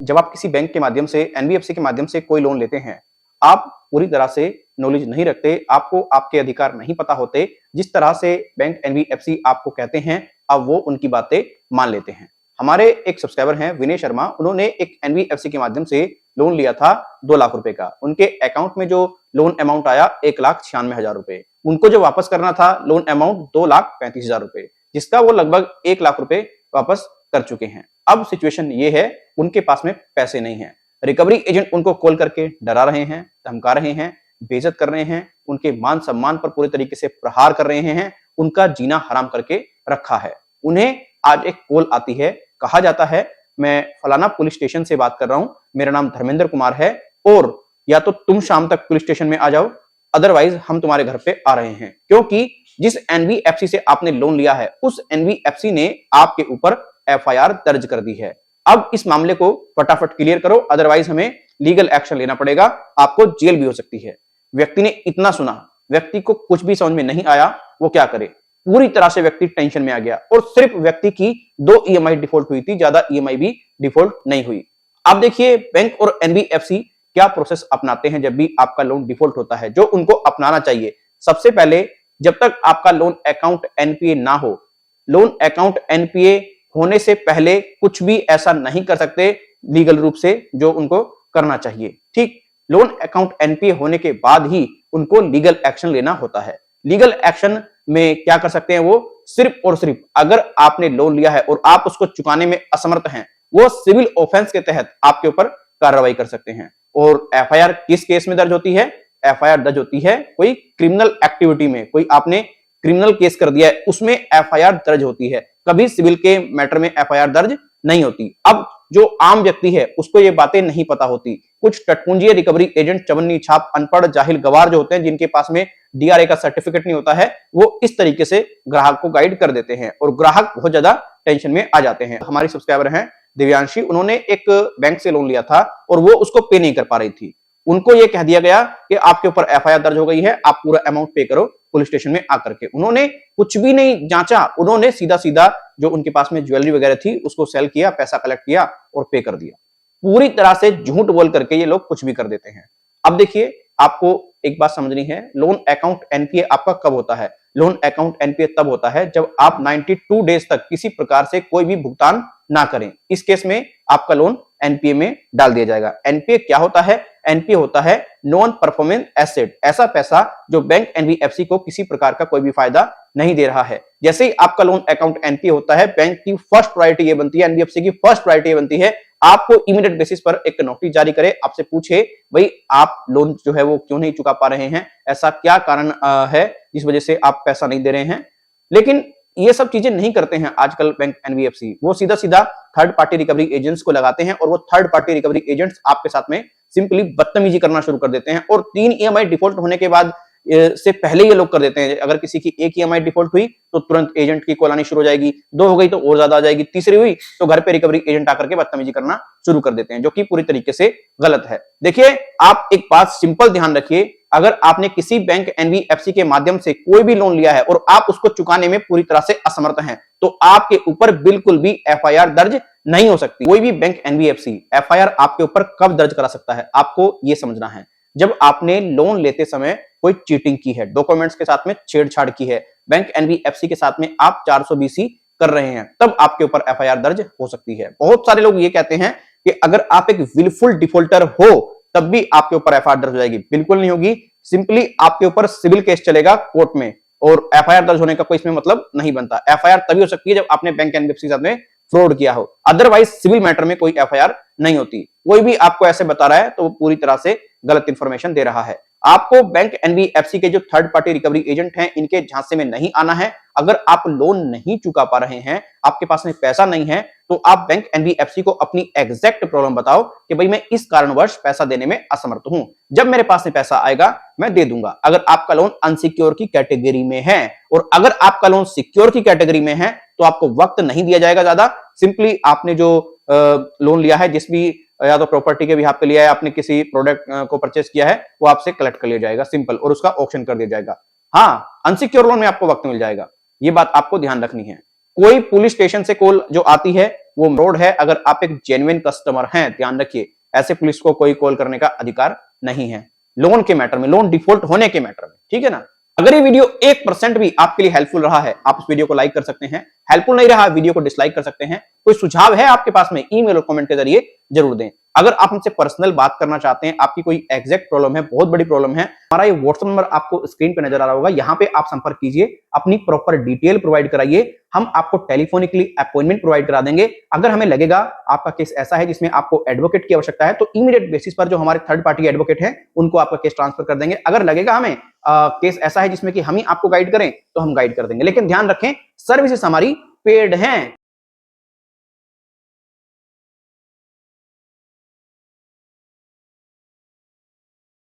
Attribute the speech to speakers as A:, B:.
A: जब आप किसी बैंक के माध्यम से, एनबीएफसी के माध्यम से कोई लोन लेते हैं, आप पूरी तरह से नॉलेज नहीं रखते, आपको आपके अधिकार नहीं पता होते, जिस तरह से बैंक एनबीएफसी आपको कहते हैं, अब वो उनकी बातें मान लेते हैं। हमारे एक सब्सक्राइबर हैं विनय शर्मा, उन्होंने एक एनबीएफसी के माध्यम से लोन लिया था 2 लाख रुपए का। उनके अकाउंट में जो लोन अमाउंट आया 1,96,000 रुपए। उनको जो वापस करना था लोन अमाउंट 2,35,000 रुपए, जिसका वो लगभग 1 लाख रुपए वापस कर चुके हैं। अब सिचुएशन ये है, उनके पास में पैसे नहीं है। रिकवरी एजेंट उनको कॉल करके डरा रहे हैं, धमका रहे हैं, बेइज्जत कर रहे हैं, उनके मान सम्मान पर पूरे तरीके से प्रहार कर रहे हैं, उनका जीना हराम करके रखा है। उन्हें आज एक कॉल आती है, कहा जाता है मैं फलाना पुलिस स्टेशन से बात कर रहा हूं, मेरा नाम धर्मेंद्र कुमार है और या तो तुम शाम तक पुलिस स्टेशन में आ जाओ, अदरवाइज हम तुम्हारे घर पे आ रहे हैं। क्योंकि जिस एनबीएफसी से आपने लोन लिया है, उस एनबीएफसी ने आपके ऊपर एफआईआर दर्ज कर दी है। अब इस मामले को फटाफट क्लियर करो, अदरवाइज हमें लीगल एक्शन लेना पड़ेगा, आपको जेल भी हो सकती है। व्यक्ति ने इतना सुना, व्यक्ति को कुछ भी समझ में नहीं आया, वो क्या करे, पूरी तरह से व्यक्ति टेंशन में आ गया और सिर्फ व्यक्ति की 2 ईएमआई डिफॉल्ट हुई थी, ज्यादा ईएमआई भी डिफॉल्ट नहीं हुई। अब देखिए बैंक और एनबीएफसी क्या प्रोसेस अपनाते हैं जब भी आपका लोन डिफॉल्ट होता है, जो उनको अपनाना चाहिए। सबसे पहले, जब तक आपका लोन अकाउंट एनपीए ना हो, लोन अकाउंट एनपीए होने से पहले कुछ भी ऐसा नहीं कर सकते लीगल रूप से, जो उनको करना चाहिए। ठीक, लोन अकाउंट एनपीए होने के बाद ही उनको लीगल एक्शन लेना होता है। लीगल एक्शन में क्या कर सकते हैं वो, सिर्फ और सिर्फ अगर आपने लोन लिया है और आप उसको चुकाने में असमर्थ हैं, वो सिविल ऑफेंस के तहत आपके ऊपर कार्रवाई कर सकते हैं। और एफआईआर किस केस में दर्ज होती है? एफआईआर दर्ज होती है कोई क्रिमिनल एक्टिविटी में, कोई आपने क्रिमिनल केस कर दिया है, उसमें एफआईआर दर्ज होती है। कभी सिविल के मैटर में एफआईआर दर्ज नहीं होती। अब जो आम व्यक्ति है उसको ये बातें नहीं पता होती। कुछ टटपुंजिया रिकवरी एजेंट, चवन्नी छाप, अनपढ़ जाहिल गवार जो होते हैं, जिनके पास में डीआरए का सर्टिफिकेट नहीं होता है, वो इस तरीके से ग्राहक को गाइड कर देते हैं और ग्राहक बहुत ज्यादा टेंशन में आ जाते हैं। हमारी सब्सक्राइबर हैं दिव्यांशी, उन्होंने एक बैंक से लोन लिया था और वो उसको पे नहीं कर पा रही थी। उनको ये कह दिया गया कि आपके ऊपर एफआईआर दर्ज हो गई है, आप पूरा अमाउंट पे करो पुलिस स्टेशन में आकर के। उन्होंने कुछ भी नहीं जांचा, उन्होंने सीधा सीधा जो उनके पास में ज्वेलरी वगैरह थी उसको सेल किया, पैसा कलेक्ट किया और पे कर दिया। पूरी तरह से झूठ बोल करके ये लोग कुछ भी कर देते हैं। अब देखिए, आपको एक बात समझनी है, लोन अकाउंट एनपीए आपका कब होता है? लोन अकाउंट एनपीए तब होता है जब आप 92 डेज तक किसी प्रकार से कोई भी भुगतान ना करें। इस केस में आपका लोन एनपीए में डाल दिया जाएगा। एनपीए क्या होता है? एनपीए होता है नॉन परफॉर्मिंग एसेट, ऐसा पैसा जो बैंक एनबीएफसी को किसी प्रकार का कोई भी फायदा नहीं दे रहा है। जैसे ही आपका लोन अकाउंट एनपीए होता है, बैंक की फर्स्ट प्रायोरिटी ये बनती है, एनबीएफसी की फर्स्ट प्रायोरिटी ये बनती है, आपको इमीडिएट बेसिस पर एक नोटिस जारी करे, आपसे पूछे भाई आप लोन जो है वो क्यों नहीं चुका पा रहे हैं, ऐसा क्या कारण है जिस वजह से आप पैसा नहीं दे रहे हैं। लेकिन ये सब चीजें नहीं करते हैं आजकल बैंक एनबीएफसी, वो सीधा सीधा थर्ड पार्टी रिकवरी एजेंट्स को लगाते हैं और वो थर्ड पार्टी रिकवरी एजेंट्स आपके साथ में सिंपली बदतमीजी करना शुरू कर देते हैं। और 3 ईएमआई डिफॉल्ट होने के बाद से पहले ये लोग कर देते हैं। अगर किसी की 1 ईएमआई डिफॉल्ट हुई तो तुरंत एजेंट की कॉल आनी शुरू हो जाएगी, 2 हो गई तो और ज्यादा आ जाएगी, तीसरी हुई तो घर पे रिकवरी एजेंट आकर के बदतमीजी करना शुरू कर देते हैं, जो कि पूरी तरीके से गलत है। देखिए, आप एक बात सिंपल ध्यान रखिए, अगर आपने किसी बैंक एनबीएफसी के माध्यम से कोई भी लोन लिया है और आप उसको चुकाने में पूरी तरह से असमर्थ हैं, तो आपके ऊपर बिल्कुल भी एफआईआर दर्ज नहीं हो सकती। कोई भी बैंक एनबीएफसी एफआईआर आपके ऊपर कब दर्ज करा सकता है, आपको यह समझना है, जब आपने लोन लेते समय कोई चीटिंग की है, डॉक्यूमेंट्स के साथ में छेड़छाड़ की है, बैंक एनबीएफसी के साथ में आप 420 कर रहे हैं, तब आपके ऊपर एफआईआर दर्ज हो सकती है। बहुत सारे लोग ये कहते हैं कि अगर आप एक विलफुल डिफॉल्टर हो तब भी आपके ऊपर एफआईआर दर्ज हो जाएगी। बिल्कुल नहीं होगी, सिंपली आपके ऊपर सिविल केस चलेगा कोर्ट में और एफआईआर दर्ज होने का कोई इसमें मतलब नहीं बनता। एफआईआर तभी हो सकती है जब आपने बैंक एनबीएफसी के साथ में फ्रॉड किया हो, अदरवाइज सिविल मैटर में कोई एफआईआर नहीं होती। कोई भी आपको ऐसे बता रहा है तो वो पूरी तरह से गलत इंफॉर्मेशन दे रहा है। आपको बैंक एनबीएफसी के जो थर्ड पार्टी रिकवरी एजेंट हैं, इनके झांसे में नहीं आना है। अगर आप लोन नहीं चुका पा रहे हैं, आपके पास में पैसा नहीं है, तो आप बैंक एनबीएफसी को अपनी एग्जैक्ट प्रॉब्लम बताओ कि भाई मैं इस कारणवश पैसा देने में असमर्थ हूं, जब मेरे पास में पैसा आएगा मैं दे दूंगा। अगर आपका लोन अनसिक्योर की कैटेगरी में है और अगर आपका लोन सिक्योर की कैटेगरी में है तो आपको वक्त नहीं दिया जाएगा ज्यादा। सिंपली आपने जो लोन लिया है, जिस भी या तो प्रॉपर्टी के भी आपके लिया है, आपने किसी प्रोडक्ट को परचेस किया है, वो आपसे कलेक्ट कर लिया जाएगा सिंपल, और उसका ऑक्शन कर दिया जाएगा। हाँ, अनसिक्योर लोन में आपको वक्त मिल जाएगा, ये बात आपको ध्यान रखनी है। कोई पुलिस स्टेशन से कॉल जो आती है वो फ्रॉड है। अगर आप एक जेन्युइन कस्टमर हैं, ध्यान रखिए, ऐसे पुलिस को कोई कॉल करने का अधिकार नहीं है लोन के मैटर में, लोन डिफॉल्ट होने के मैटर में, ठीक है ना। अगर ये वीडियो 1% भी आपके लिए हेल्पफुल रहा है, आप इस वीडियो को लाइक कर सकते हैं। हेल्पफुल नहीं रहा, वीडियो को डिसलाइक कर सकते हैं। कोई सुझाव है आपके पास में, ईमेल और कमेंट के जरिए जरूर दें। अगर आप हमसे पर्सनल बात करना चाहते हैं, आपकी कोई एग्जैक्ट प्रॉब्लम है, बहुत बड़ी प्रॉब्लम है, हमारा ये व्हाट्सएप नंबर आपको स्क्रीन पे नजर आ रहा होगा, यहां पे आप संपर्क कीजिए, अपनी प्रॉपर डिटेल प्रोवाइड कराइए, हम आपको टेलीफोनिकली अपॉइंटमेंट प्रोवाइड करा देंगे। अगर हमें लगेगा आपका केस ऐसा है जिसमें आपको एडवोकेट की आवश्यकता है, तो इमीडिएट बेसिस पर जो हमारे थर्ड पार्टी एडवोकेट हैं, उनको आपका केस ट्रांसफर कर देंगे। अगर लगेगा हमें केस ऐसा है जिसमें कि हम ही आपको गाइड करें, तो हम गाइड कर देंगे। लेकिन ध्यान रखें, सर्विसेज हमारी पेड हैं।